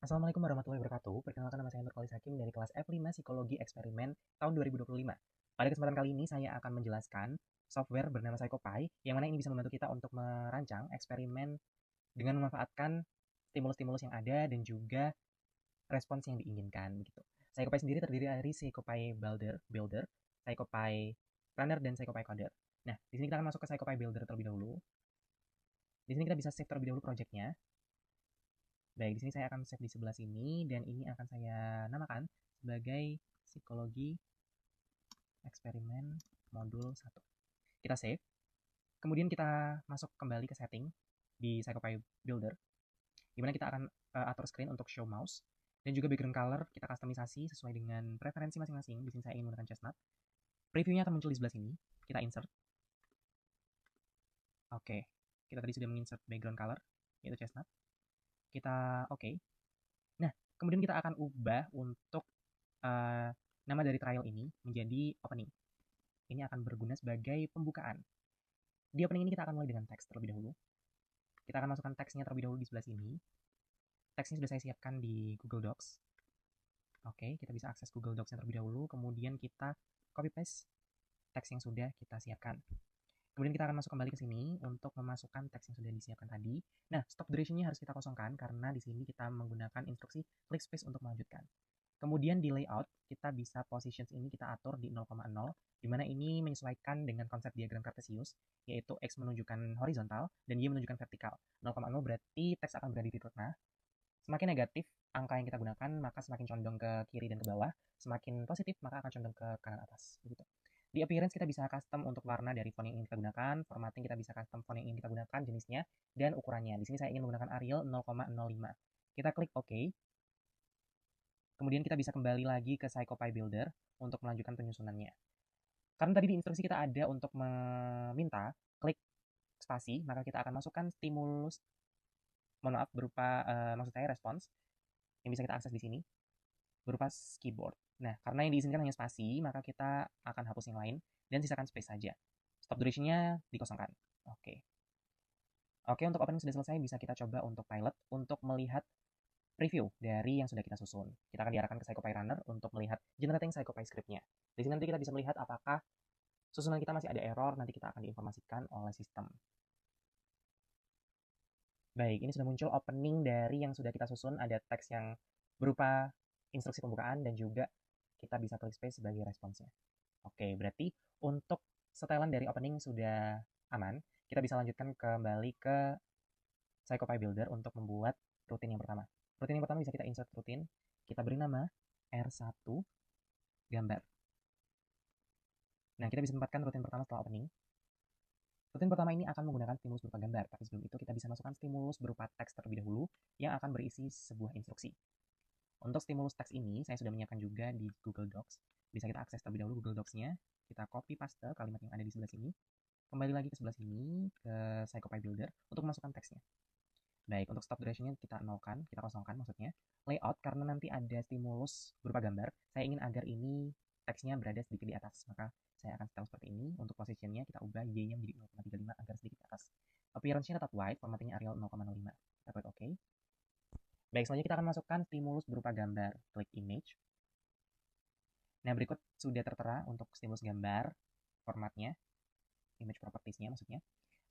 Assalamualaikum warahmatullahi wabarakatuh. Perkenalkan nama saya Nurkolis Hakim dari kelas F5 Psikologi Eksperimen tahun 2025. Pada kesempatan kali ini saya akan menjelaskan software bernama PsychoPy yang mana ini bisa membantu kita untuk merancang eksperimen dengan memanfaatkan stimulus-stimulus yang ada dan juga respons yang diinginkan begitu. PsychoPy sendiri terdiri dari PsychoPy Builder, PsychoPy Runner dan PsychoPy Coder. Nah, di sini kita akan masuk ke PsychoPy Builder terlebih dahulu. Di sini kita bisa save terlebih dahulu projectnya. Baik, di sini saya akan save di sebelah sini dan ini akan saya namakan sebagai psikologi eksperimen modul 1. Kita save. Kemudian kita masuk kembali ke setting di PsychoPy Builder, di mana kita akan atur screen untuk show mouse dan juga background color kita customisasi sesuai dengan preferensi masing-masing. Di sini saya ingin menggunakan chestnut. Previewnya akan muncul di sebelah sini. Kita insert. Oke, kita tadi sudah menginsert background color yaitu chestnut. Kita oke. Nah, kemudian kita akan ubah untuk nama dari trial ini menjadi opening. Ini akan berguna sebagai pembukaan. Di opening ini kita akan mulai dengan teks terlebih dahulu. Kita akan masukkan teksnya terlebih dahulu di sebelah sini. Teksnya sudah saya siapkan di Google Docs. Oke, kita bisa akses Google Docs-nya terlebih dahulu. Kemudian kita copy paste teks yang sudah kita siapkan. Kemudian kita akan masuk kembali ke sini untuk memasukkan teks yang sudah disiapkan tadi. Nah, stop duration-nya harus kita kosongkan karena di sini kita menggunakan instruksi click space untuk melanjutkan. Kemudian di layout, kita bisa positions ini kita atur di 0,0, di mana ini menyesuaikan dengan konsep diagram Cartesius, yaitu X menunjukkan horizontal dan Y menunjukkan vertikal. 0,0 berarti teks akan berada di titik tengah. Semakin negatif angka yang kita gunakan, maka semakin condong ke kiri dan ke bawah. Semakin positif, maka akan condong ke kanan atas. Begitu. Di appearance kita bisa custom untuk warna dari font yang ingin kita gunakan, formatting kita bisa custom font yang ingin kita gunakan, jenisnya, dan ukurannya. Di sini saya ingin menggunakan Arial 0,05. Kita klik OK. Kemudian kita bisa kembali lagi ke PsychoPy Builder untuk melanjutkan penyusunannya. Karena tadi di instruksi kita ada untuk meminta klik spasi, maka kita akan masukkan stimulus, mohon maaf, berupa, maksud saya respons, yang bisa kita akses di sini, berupa keyboard. Nah, karena yang diizinkan hanya spasi, maka kita akan hapus yang lain, dan sisakan space saja. Stop duration-nya dikosongkan. Oke. Oke, untuk opening sudah selesai, bisa kita coba untuk pilot, untuk melihat preview dari yang sudah kita susun. Kita akan diarahkan ke PsychoPy Runner untuk melihat generating PsychoPy script-nya. Di sini nanti kita bisa melihat apakah susunan kita masih ada error, nanti kita akan diinformasikan oleh sistem. Baik, ini sudah muncul opening dari yang sudah kita susun, ada teks yang berupa instruksi pembukaan dan juga kita bisa klik space sebagai responsnya. Oke, berarti untuk setelan dari opening sudah aman, kita bisa lanjutkan kembali ke PsychoPy Builder untuk membuat rutin yang pertama. Rutin yang pertama bisa kita insert rutin, kita beri nama R1 gambar. Nah, kita bisa tempatkan rutin pertama setelah opening. Rutin pertama ini akan menggunakan stimulus berupa gambar, tapi sebelum itu kita bisa masukkan stimulus berupa teks terlebih dahulu yang akan berisi sebuah instruksi. Untuk stimulus teks ini, saya sudah menyiapkan juga di Google Docs. Bisa kita akses terlebih dahulu Google Docs-nya. Kita copy paste kalimat yang ada di sebelah sini. Kembali lagi ke sebelah sini, ke PsychoPy Builder, untuk memasukkan teksnya. Baik, untuk stop duration-nya kita nolkan, kita kosongkan maksudnya. Layout, karena nanti ada stimulus berupa gambar, saya ingin agar ini teksnya berada sedikit di atas. Maka saya akan setel seperti ini. Untuk position-nya kita ubah Y-nya menjadi 0,35 agar sedikit di atas. Appearance-nya tetap white, formattingnya Arial 0,05. Kita klik OK. Baik, selanjutnya kita akan masukkan stimulus berupa gambar. Klik image. Nah, berikut sudah tertera untuk stimulus gambar, formatnya, image properties-nya maksudnya.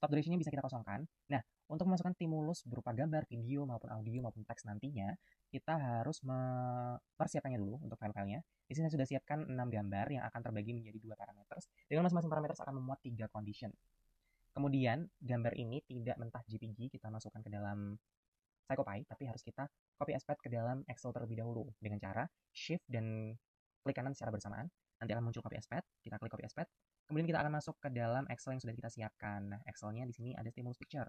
Stop duration-nya bisa kita kosongkan. Nah, untuk memasukkan stimulus berupa gambar, video, maupun audio, maupun teks nantinya, kita harus mempersiapkannya dulu untuk file-filenya. Di sini saya sudah siapkan 6 gambar yang akan terbagi menjadi 2 parameter. Dengan masing-masing parameter akan memuat 3 condition. Kemudian, gambar ini tidak mentah JPG, kita masukkan ke dalam PsychoPy, tapi harus kita copy as path ke dalam Excel terlebih dahulu dengan cara Shift dan klik kanan secara bersamaan. Nanti akan muncul copy as path, kita klik copy as path. Kemudian kita akan masuk ke dalam Excel yang sudah kita siapkan. Nah, Excelnya di sini ada stimulus picture.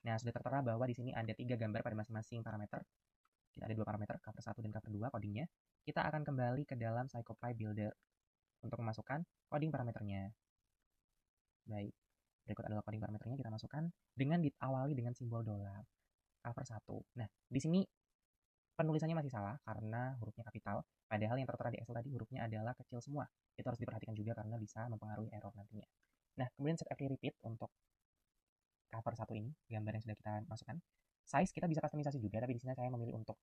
Nah, sudah tertera bahwa di sini ada 3 gambar pada masing-masing parameter. Kita ada 2 parameter, cover 1 dan cover 2 codingnya. Kita akan kembali ke dalam PsychoPy Builder untuk memasukkan coding parameternya. Baik, berikut adalah coding parameternya, kita masukkan dengan diawali dengan simbol $. Cover 1. Nah, di sini penulisannya masih salah karena hurufnya kapital, padahal yang tertera di Excel tadi hurufnya adalah kecil semua. Itu harus diperhatikan juga karena bisa mempengaruhi error nantinya. Nah, kemudian set every repeat untuk cover 1 ini, gambar yang sudah kita masukkan. Size kita bisa customisasi juga, tapi di sini saya memilih untuk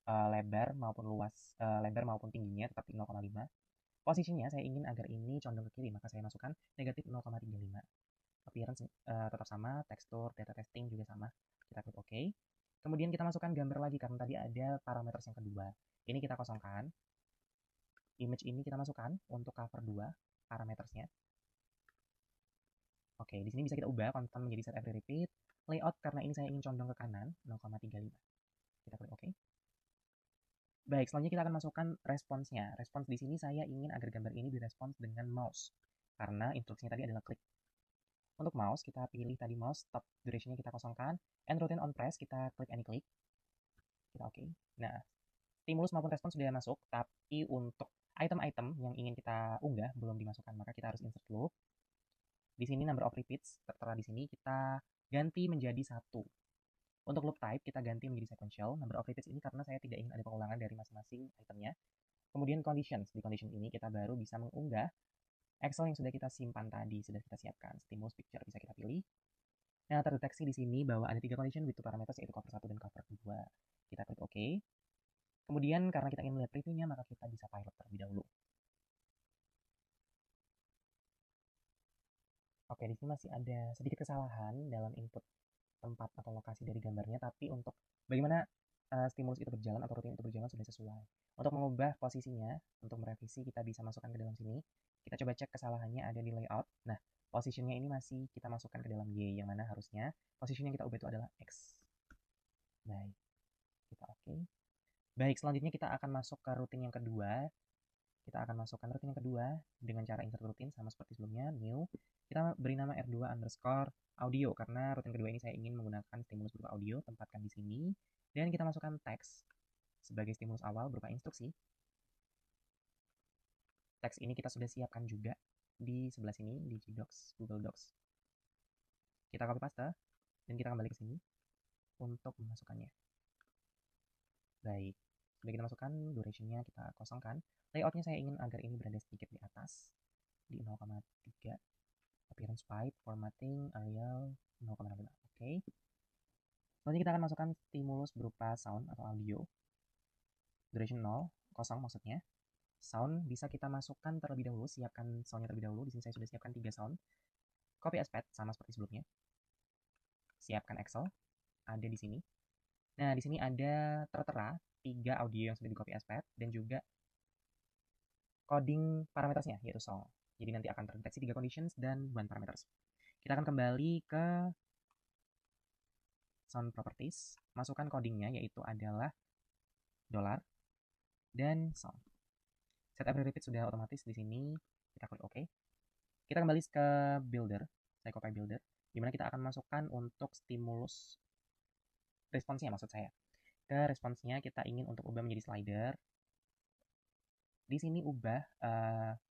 lebar maupun tingginya tetap di 0,5. Posisinya saya ingin agar ini condong ke kiri, maka saya masukkan negatif 0,35. Appearance tetap sama, tekstur, data testing juga sama. Kita klik OK. Kemudian kita masukkan gambar lagi karena tadi ada parameters yang kedua. Ini kita kosongkan. Image ini kita masukkan untuk cover 2 parametersnya. Oke, di sini bisa kita ubah konten menjadi set every repeat. Layout karena ini saya ingin condong ke kanan 0,35. Kita klik OK. Baik, selanjutnya kita akan masukkan responsnya. Respons di sini saya ingin agar gambar ini direspons dengan mouse. Karena instruksinya tadi adalah klik. Untuk mouse, kita pilih tadi mouse, stop duration-nya kita kosongkan. And rotate on press, kita klik any click. Kita OK. Nah, stimulus maupun respons sudah masuk, tapi untuk item-item yang ingin kita unggah belum dimasukkan, maka kita harus insert loop. Di sini number of repeats, tertera di sini, kita ganti menjadi 1. Untuk loop type, kita ganti menjadi sequential. Number of repeats ini karena saya tidak ingin ada pengulangan dari masing-masing itemnya. Kemudian conditions. Di condition ini kita baru bisa mengunggah Excel yang sudah kita simpan tadi, sudah kita siapkan. Stimulus picture bisa kita pilih. Nah, terdeteksi di sini bahwa ada 3 condition with 2 parameters, yaitu cover 1 dan cover 2. Kita klik OK. Kemudian karena kita ingin melihat previewnya, maka kita bisa pilot terlebih dahulu. Oke, di sini masih ada sedikit kesalahan dalam input tempat atau lokasi dari gambarnya, tapi untuk bagaimana stimulus itu berjalan atau rutin itu berjalan sudah sesuai. Untuk mengubah posisinya, untuk merevisi kita bisa masukkan ke dalam sini. Kita coba cek kesalahannya ada di layout. Nah, positionnya ini masih kita masukkan ke dalam Y, yang mana harusnya position yang kita ubah itu adalah X. Baik, kita oke. Baik, selanjutnya kita akan masuk ke rutin yang kedua. Kita akan masukkan rutin yang kedua dengan cara insert rutin sama seperti sebelumnya, new. Kita beri nama R2 underscore audio karena rutin kedua ini saya ingin menggunakan stimulus berupa audio, tempatkan di sini. Dan kita masukkan teks sebagai stimulus awal berupa instruksi. Teks ini kita sudah siapkan juga di sebelah sini di Gdocs, Google Docs. Kita copy paste dan kita kembali ke sini untuk memasukkannya. Baik, sudah kita masukkan, durationnya kita kosongkan. Layoutnya saya ingin agar ini berada sedikit di atas, di 0,3. Appearance pipe, formatting, Arial 0,5. Oke. Selanjutnya kita akan masukkan stimulus berupa sound atau audio. Duration 0, kosong maksudnya. Sound bisa kita masukkan terlebih dahulu, siapkan soundnya terlebih dahulu. Di sini saya sudah siapkan 3 sound. Copy as path sama seperti sebelumnya. Siapkan Excel, ada di sini. Nah, di sini ada tertera 3 audio yang sudah di copy as path dan juga coding parametersnya, yaitu song. Jadi nanti akan terdeteksi 3 conditions dan 1 parameters. Kita akan kembali ke sound properties, masukkan codingnya yaitu adalah dollar dan sound. Set every repeat sudah otomatis di sini. Kita klik OK. Kita kembali ke builder, saya copy builder, dimana kita akan masukkan untuk stimulus responsnya maksud saya. Ke responsnya kita ingin untuk ubah menjadi slider. Di sini ubah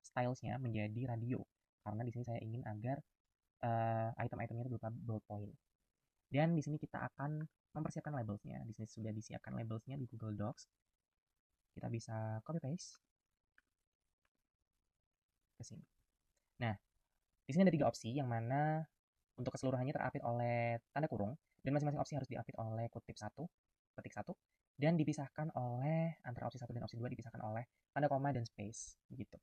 stylesnya menjadi radio karena di sini saya ingin agar item-itemnya itu berupa bold point. Dan di sini kita akan mempersiapkan labelsnya. Di sini sudah disiapkan labelsnya di Google Docs. Kita bisa copy paste ke sini. Nah, di sini ada 3 opsi yang mana untuk keseluruhannya terapit oleh tanda kurung dan masing-masing opsi harus diapit oleh ketik 1 dan dipisahkan oleh antara opsi 1 dan opsi 2 dipisahkan oleh tanda koma dan space gitu.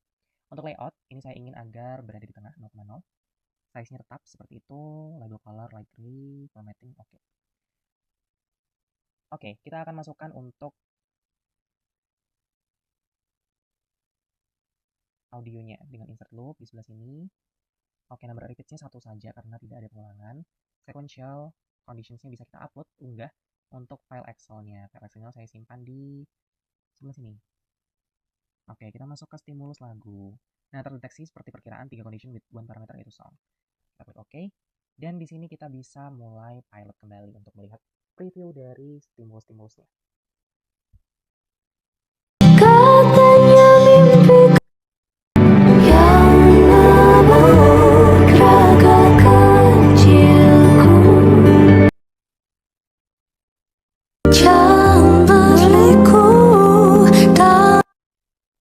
Untuk layout, ini saya ingin agar berada di tengah 0,0. Size-nya tetap seperti itu, label color light gray, formatting oke. Oke, kita akan masukkan untuk audionya dengan insert loop di sebelah sini. Oke, number repeats-nya 1 saja karena tidak ada pengulangan. Sequential conditions-nya bisa kita upload, unggah untuk file Excel-nya. File Excel-nya saya simpan di sebelah sini. Oke, kita masuk ke stimulus lagu. Nah, terdeteksi seperti perkiraan 3 condition with 1 parameter yaitu song. Kita klik OK. Dan di sini kita bisa mulai pilot kembali untuk melihat preview dari stimulus-stimulusnya.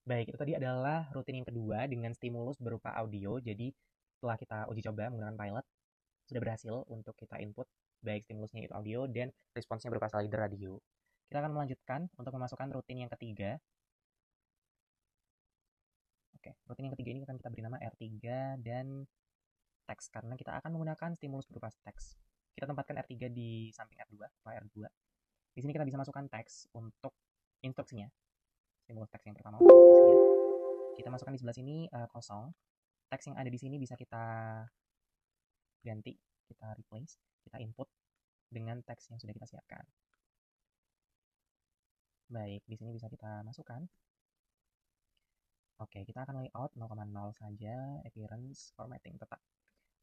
Baik, itu tadi adalah rutin yang kedua dengan stimulus berupa audio. Jadi setelah kita uji coba menggunakan pilot, sudah berhasil untuk kita input baik stimulusnya itu audio dan responsnya berupa slider radio. Kita akan melanjutkan untuk memasukkan rutin yang ketiga. Oke, rutin yang ketiga ini akan kita beri nama R3 dan teks, karena kita akan menggunakan stimulus berupa teks. Kita tempatkan R3 di samping R2, R2. Di sini kita bisa masukkan teks untuk instruksinya. Stimulus teks yang pertama untuk instruksinya. Kita masukkan di sebelah sini kosong. Teks yang ada di sini bisa kita ganti, kita replace, kita input dengan teks yang sudah kita siapkan. Baik, di sini bisa kita masukkan. Oke, kita akan layout 0,0 saja, appearance, formatting tetap.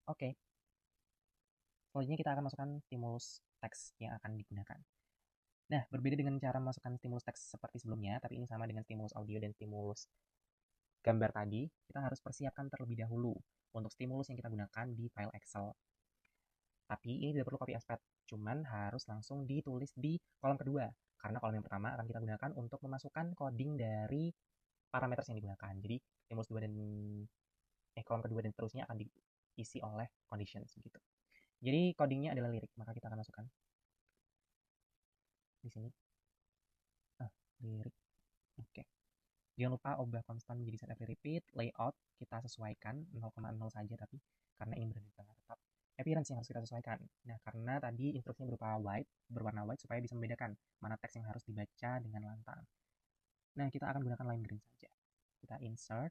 Oke. Selanjutnya kita akan masukkan stimulus teks yang akan digunakan. Nah, berbeda dengan cara memasukkan stimulus teks seperti sebelumnya, tapi ini sama dengan stimulus audio dan stimulus gambar tadi, kita harus persiapkan terlebih dahulu untuk stimulus yang kita gunakan di file Excel. Tapi ini tidak perlu copy as paste, cuman harus langsung ditulis di kolom kedua, karena kolom yang pertama akan kita gunakan untuk memasukkan coding dari parameter yang digunakan. Jadi stimulus 2 dan kolom kedua dan seterusnya akan diisi oleh conditions begitu. Jadi codingnya adalah lirik, maka kita akan masukkan di sini. Lirik. Oke. Jangan lupa ubah konstan menjadi set every repeat. Layout kita sesuaikan 0,0 saja, tapi karena ini berada di tengah tetap. Appearance yang harus kita sesuaikan. Nah, karena tadi instruksinya berupa white, berwarna white supaya bisa membedakan mana teks yang harus dibaca dengan lantang. Nah, kita akan gunakan line green saja. Kita insert.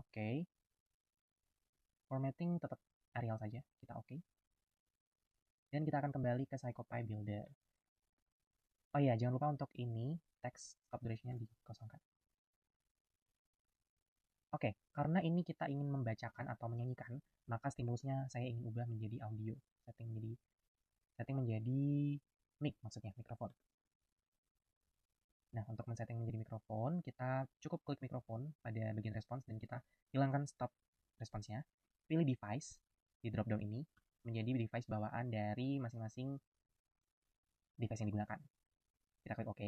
Oke. Formatting tetap Arial saja. Kita oke. Dan kita akan kembali ke CyclePy Builder. Oh iya, jangan lupa untuk ini, text stop duration-nya dikosongkan. Oke, karena ini kita ingin membacakan atau menyanyikan, maka stimulusnya saya ingin ubah menjadi audio. Setting menjadi mic, maksudnya mikrofon. Nah, untuk men-setting menjadi mikrofon, kita cukup klik mikrofon pada bagian respons dan kita hilangkan stop responsnya. Pilih device di drop-down ini menjadi device bawaan dari masing-masing device yang digunakan. Kita klik OK.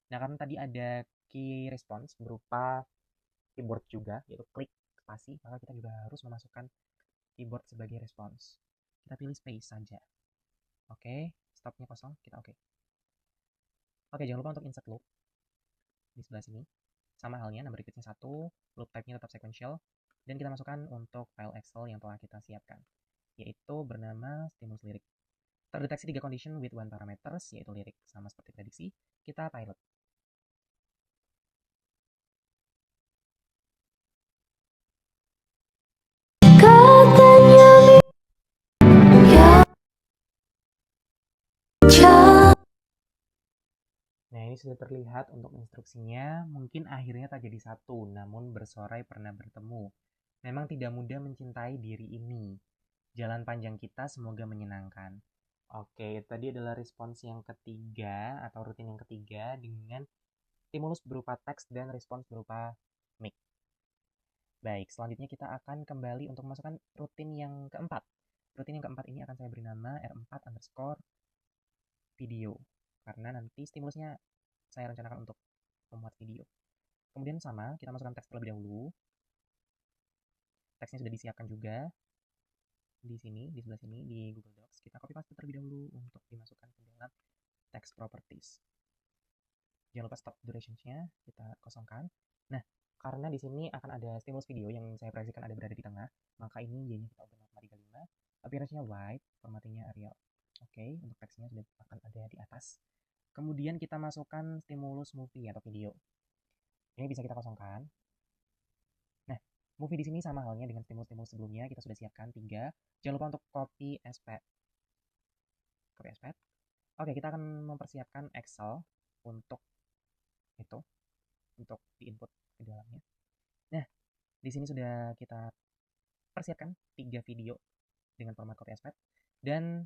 Nah, karena tadi ada key response berupa keyboard juga, yaitu klik spasi, maka kita juga harus memasukkan keyboard sebagai respons. Kita pilih space saja. Oke, stopnya kosong, kita oke. Oke, jangan lupa untuk insert loop di sebelah sini. Sama halnya, number repeatnya 1, loop type-nya tetap sequential, dan kita masukkan untuk file Excel yang telah kita siapkan, yaitu bernama stimulus lirik. Terdeteksi 3 condition with 1 parameters, yaitu lirik, sama seperti prediksi. Kita pilot. Nah, ini sudah terlihat untuk instruksinya. Mungkin akhirnya tak jadi satu, namun bersorai pernah bertemu. Memang tidak mudah mencintai diri ini. Jalan panjang kita semoga menyenangkan. Oke, tadi adalah respons yang ketiga atau rutin yang ketiga dengan stimulus berupa teks dan respons berupa mic. Baik, selanjutnya kita akan kembali untuk memasukkan rutin yang keempat. Rutin yang keempat ini akan saya beri nama R4 underscore video. Karena nanti stimulusnya saya rencanakan untuk membuat video. Kemudian sama, kita masukkan teks terlebih dahulu. Teksnya sudah disiapkan juga di sini, di sebelah sini, di Google Docs. Kita copy paste terlebih dahulu untuk dimasukkan ke dalam text properties. Jangan lupa stop duration-nya, kita kosongkan. Nah, karena di sini akan ada stimulus video yang saya proyeksikan ada berada di tengah, maka ini jadinya kita ubah 0,35. Appearance-nya white, formattingnya Arial. Oke, untuk teksnya sudah akan ada di atas. Kemudian kita masukkan stimulus movie atau video. Ini bisa kita kosongkan. Nah, movie di sini sama halnya dengan stimulus-stimulus sebelumnya, kita sudah siapkan 3. Jangan lupa untuk copy as paste. Copy as paste. Oke, kita akan mempersiapkan Excel untuk itu, untuk diinput ke dalamnya. Nah, di sini sudah kita persiapkan 3 video dengan format copy as paste dan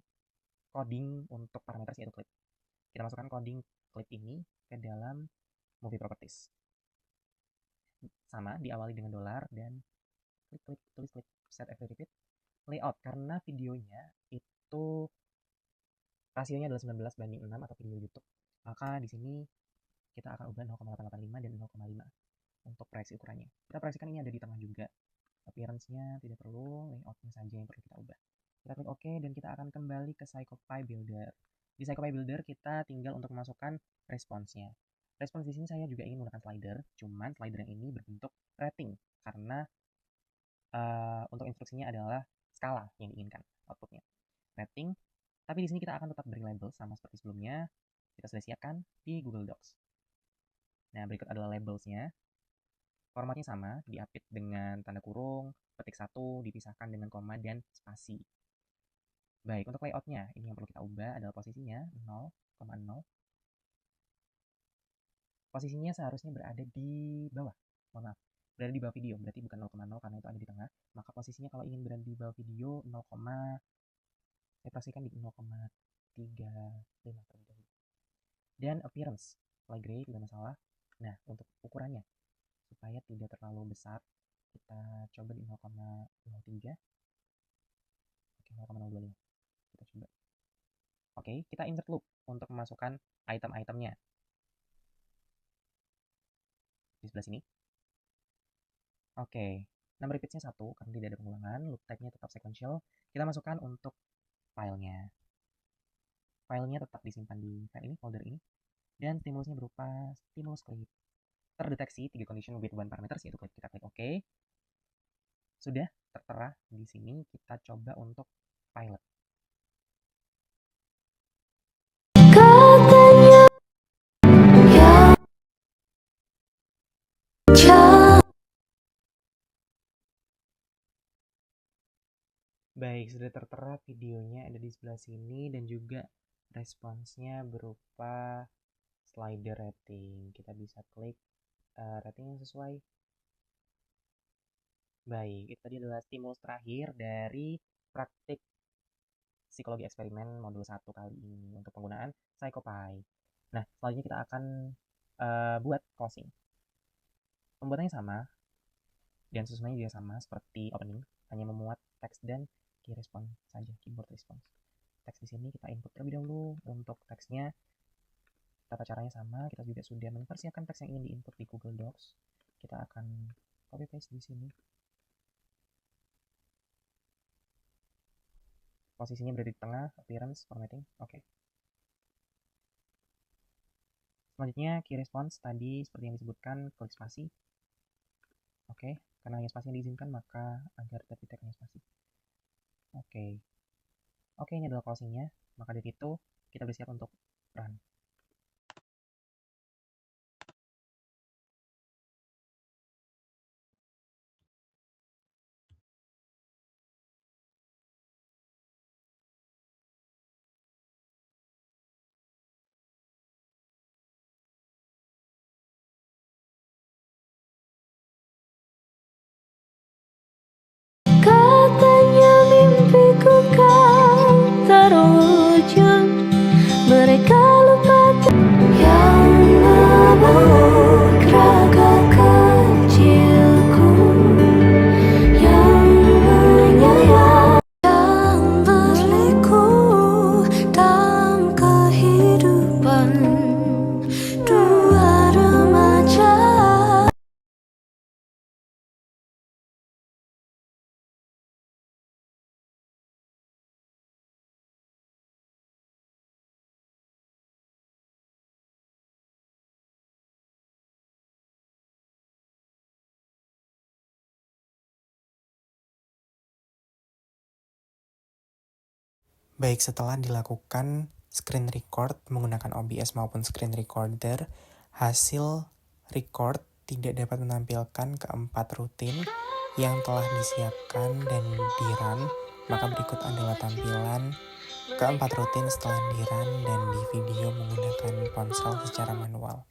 coding untuk parameter yaitu clip. Kita masukkan coding clip ini ke dalam movie properties. Sama, diawali dengan $, dan klik, tulis klik, set every repeat. Layout, karena videonya itu rasionya adalah 19:6 atau video YouTube. Maka di sini kita akan ubah 0,885 dan 0,5 untuk proyeksi ukurannya. Kita proyeksikan ini ada di tengah juga. Appearance-nya tidak perlu, layout-nya saja yang perlu kita ubah. Kita klik OK dan kita akan kembali ke CyclePy Builder. Di PsychoPy Builder kita tinggal untuk memasukkan responsnya. Respons di sini saya juga ingin menggunakan slider, cuman slider yang ini berbentuk rating karena untuk instruksinya adalah skala yang diinginkan outputnya. Rating, tapi di sini kita akan tetap beri label sama seperti sebelumnya. Kita sudah siapkan di Google Docs. Nah, berikut adalah labelsnya. Formatnya sama, diapit dengan tanda kurung, petik 1, dipisahkan dengan koma dan spasi. Baik, untuk layoutnya, ini yang perlu kita ubah adalah posisinya 0,0. Posisinya seharusnya berada di bawah, mohon maaf, berada di bawah video, berarti bukan 0,0 karena itu ada di tengah. Maka posisinya kalau ingin berada di bawah video 0, saya pastikan di 0,35 terlebih dahulu. Dan appearance, mulai gray tidak masalah. Nah, untuk ukurannya, supaya tidak terlalu besar, kita coba di 0,03. Oke, 0,025. Kita coba. Oke, kita insert loop untuk memasukkan item-itemnya. Di sebelah sini. Oke, number repeatsnya 1 karena tidak ada pengulangan. Loop type-nya tetap sequential. Kita masukkan untuk filenya. Filenya tetap disimpan di file ini, folder ini. Dan stimulusnya berupa stimulus clip. Terdeteksi 3 condition with 1 parameters, yaitu kita klik OK. Sudah tertera di sini, kita coba untuk pilot. Baik, sudah tertera videonya ada di sebelah sini dan juga responsnya berupa slider rating. Kita bisa klik rating yang sesuai. Baik, itu tadi adalah stimulus terakhir dari praktik psikologi eksperimen modul 1 kali ini untuk penggunaan PsychoPy. Nah, selanjutnya kita akan buat closing. Pembuatannya sama dan susunannya juga sama seperti opening, hanya memuat teks dan key response saja, keyboard response. Teks di sini kita input terlebih dahulu. Untuk teksnya tata caranya sama, kita juga sudah mempersiapkan teks yang ingin diinput di Google Docs. Kita akan copy paste di sini. Posisinya berada di tengah, appearance, formatting, oke. Selanjutnya key response tadi seperti yang disebutkan, klik spasi. Oke, karena hanya spasi yang diizinkan maka agar terdetek hanya spasi. Oke, ini adalah closingnya. Maka dari itu kita bersiap untuk run. Katanya mimpiku kan terwujud, mereka lupa yang memabuk raga kecilku, yang menyayang, yang berliku dalam kehidupan dua remaja. Baik, setelah dilakukan screen record menggunakan OBS maupun screen recorder, hasil record tidak dapat menampilkan keempat rutin yang telah disiapkan dan di-run, maka berikut adalah tampilan keempat rutin setelah di-run dan di video menggunakan ponsel secara manual.